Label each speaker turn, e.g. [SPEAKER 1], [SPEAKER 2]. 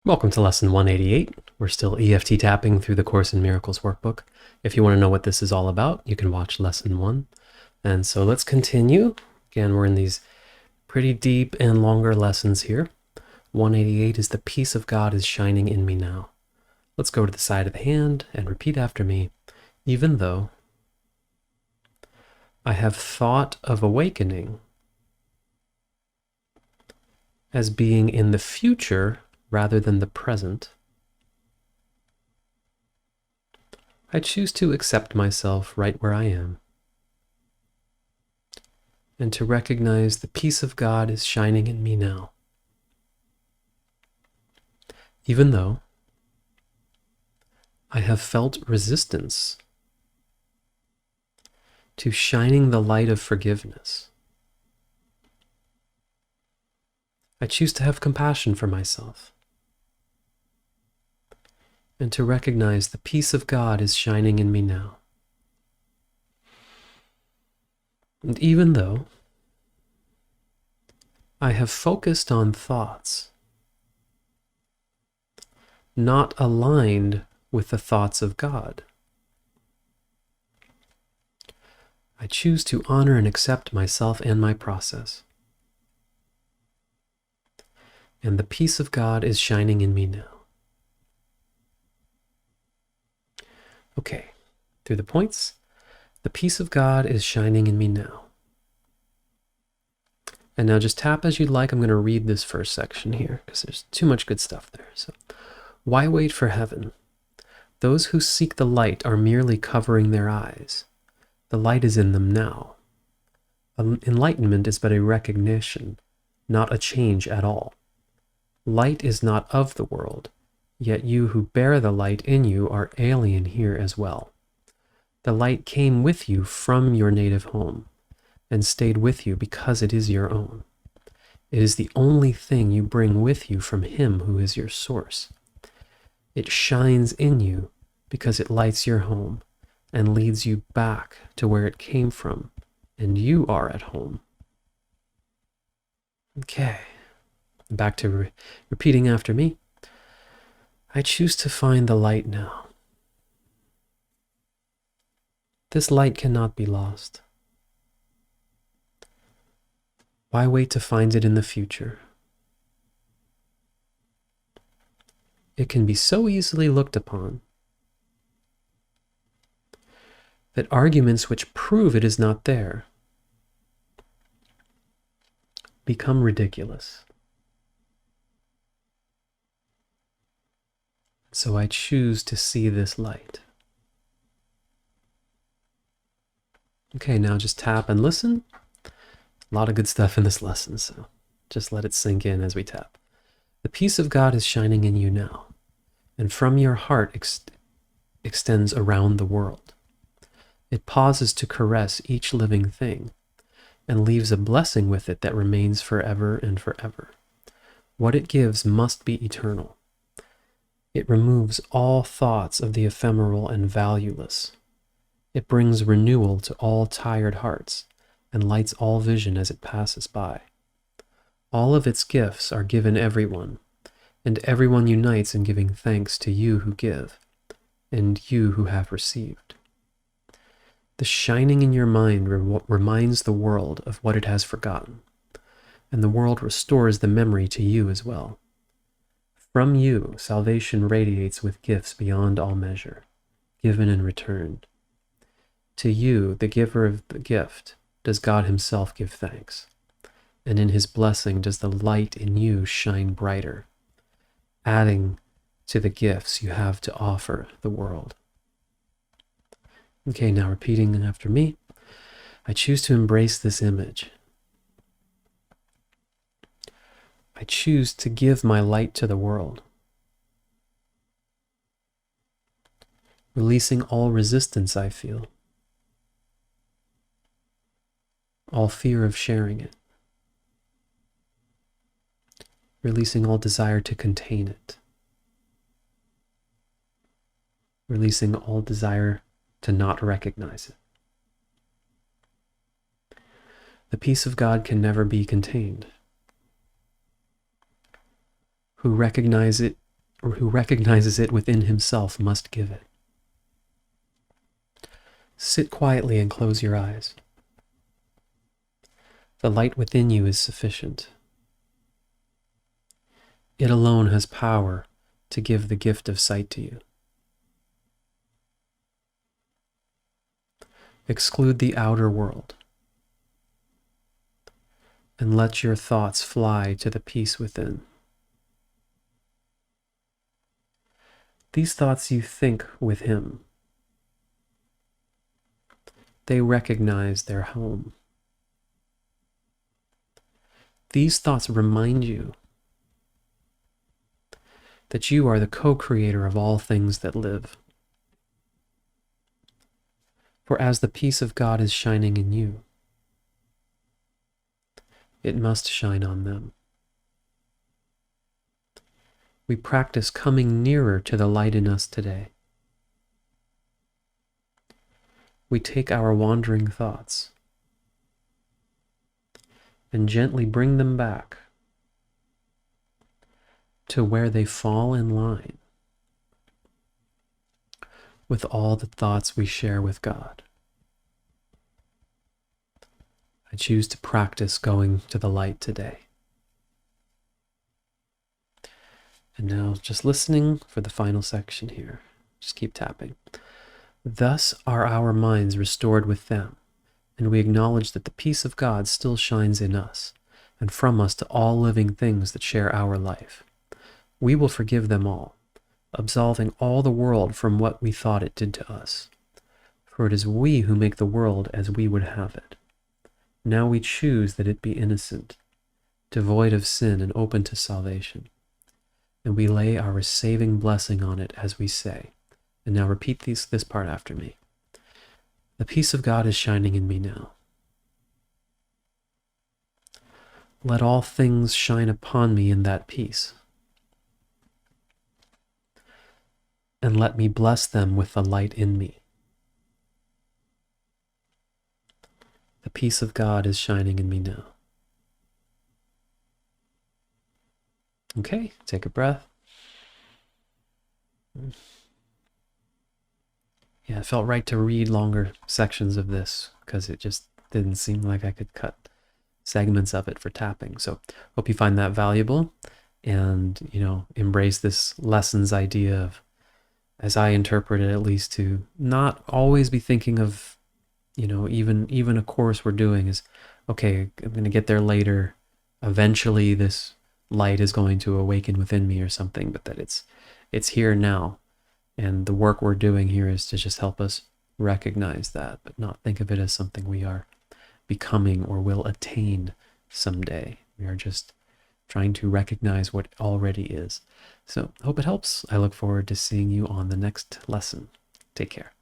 [SPEAKER 1] Welcome to lesson 188. We're still EFT tapping through the Course in Miracles workbook. If you want to know what this is all about, you can watch lesson 1. And so let's continue. Again, we're in these pretty deep and longer lessons here. 188 is the peace of God is shining in me now. Let's go to the side of the hand and repeat after me. Even though I have thought of awakening as being in the future rather than the present, I choose to accept myself right where I am and to recognize the peace of God is shining in me now. Even though I have felt resistance to shining the light of forgiveness, I choose to have compassion for myself and to recognize the peace of God is shining in me now. And even though I have focused on thoughts not aligned with the thoughts of God, I choose to honor and accept myself and my process. And the peace of God is shining in me now. Okay, through the points, the peace of God is shining in me now. And now just tap as you'd like. I'm going to read this first section here because there's too much good stuff there. So, why wait for heaven? Those who seek the light are merely covering their eyes. The light is in them now. Enlightenment is but a recognition, not a change at all. Light is not of the world, yet you who bear the light in you are alien here as well. The light came with you from your native home and stayed with you because it is your own. It is the only thing you bring with you from Him who is your source. It shines in you because it lights your home and leads you back to where it came from, and you are at home. Okay, back to repeating after me. I choose to find the light now. This light cannot be lost. Why wait to find it in the future? It can be so easily looked upon that arguments which prove it is not there become ridiculous. So I choose to see this light. Okay, now just tap and listen. A lot of good stuff in this lesson, so just let it sink in as we tap. The peace of God is shining in you now, and from your heart extends around the world. It pauses to caress each living thing and leaves a blessing with it that remains forever and forever. What it gives must be eternal. It removes all thoughts of the ephemeral and valueless. It brings renewal to all tired hearts and lights all vision as it passes by. All of its gifts are given everyone, and everyone unites in giving thanks to you who give, and you who have received. The shining in your mind reminds the world of what it has forgotten, and the world restores the memory to you as well. From you, salvation radiates with gifts beyond all measure, given and returned. To you, the giver of the gift, does God Himself give thanks, and in His blessing does the light in you shine brighter, adding to the gifts you have to offer the world. Okay, now repeating after me. I choose to embrace this image. I choose to give my light to the world, releasing all resistance I feel, all fear of sharing it, releasing all desire to contain it, releasing all desire to not recognize it. The peace of God can never be contained. Who recognize it or who recognizes it within himself must give it. Sit quietly and close your eyes. The light within you is sufficient. It alone has power to give the gift of sight to you. Exclude the outer world and let your thoughts fly to the peace within. These thoughts you think with him. They recognize their home. These thoughts remind you that you are the co-creator of all things that live. For as the peace of God is shining in you, it must shine on them. We practice coming nearer to the light in us today. We take our wandering thoughts and gently bring them back to where they fall in line with all the thoughts we share with God. I choose to practice going to the light today. And now just listening for the final section here. Just keep tapping. Thus are our minds restored with them, and we acknowledge that the peace of God still shines in us, and from us to all living things that share our life. We will forgive them all, absolving all the world from what we thought it did to us. For it is we who make the world as we would have it. Now we choose that it be innocent, devoid of sin and open to salvation. And we lay our saving blessing on it as we say. And now repeat this part after me. The peace of God is shining in me now. Let all things shine upon me in that peace. And let me bless them with the light in me. The peace of God is shining in me now. Okay, take a breath. Yeah, it felt right to read longer sections of this because it just didn't seem like I could cut segments of it for tapping. So hope you find that valuable and, embrace this lesson's idea of, as I interpret it at least, to not always be thinking of, even a course we're doing is, okay, I'm going to get there later. Eventually this light is going to awaken within me or something, but that it's here now. And the work we're doing here is to just help us recognize that, but not think of it as something we are becoming or will attain someday. We are just trying to recognize what already is. So hope it helps. I look forward to seeing you on the next lesson. Take care.